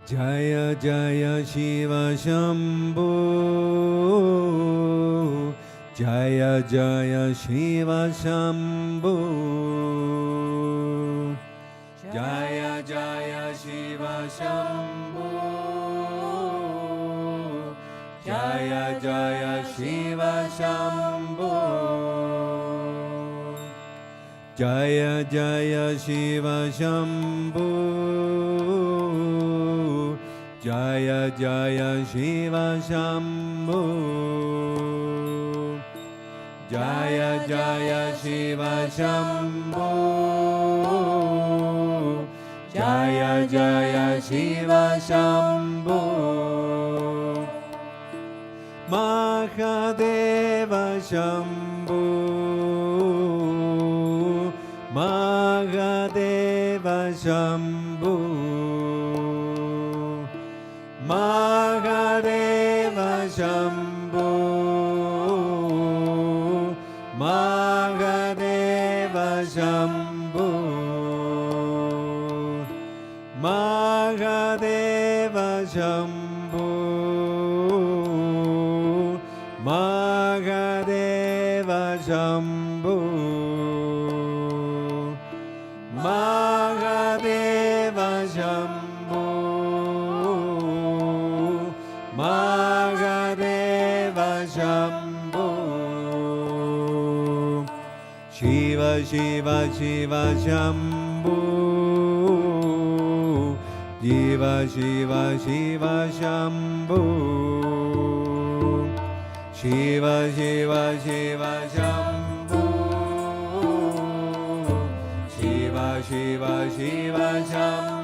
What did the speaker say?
Jaya Jaya Shiva Shambho Jaya Jaya Shiva Shambho Jaya Jaya Shiva Shambho Jaya Jaya Shiva Shambho Jaya Jaya Shiva Shambho Jaya Jaya Shiva Shambho Jaya Jaya Shiva Shambho Jaya Jaya Shiva Shambho Mahadeva Shambho Mahadeva Shambho Mahadeva Shambho Mahadeva Shambho Mahadeva Shambho Mahadeva Shambho Mahadeva Shambho Mahadeva Shambho Shiva Shiva Shiva Shambho Jeeva Shiva Shiva Shambho Shiva Shiva Shiva Shambho Shiva Shiva Shiva Shambho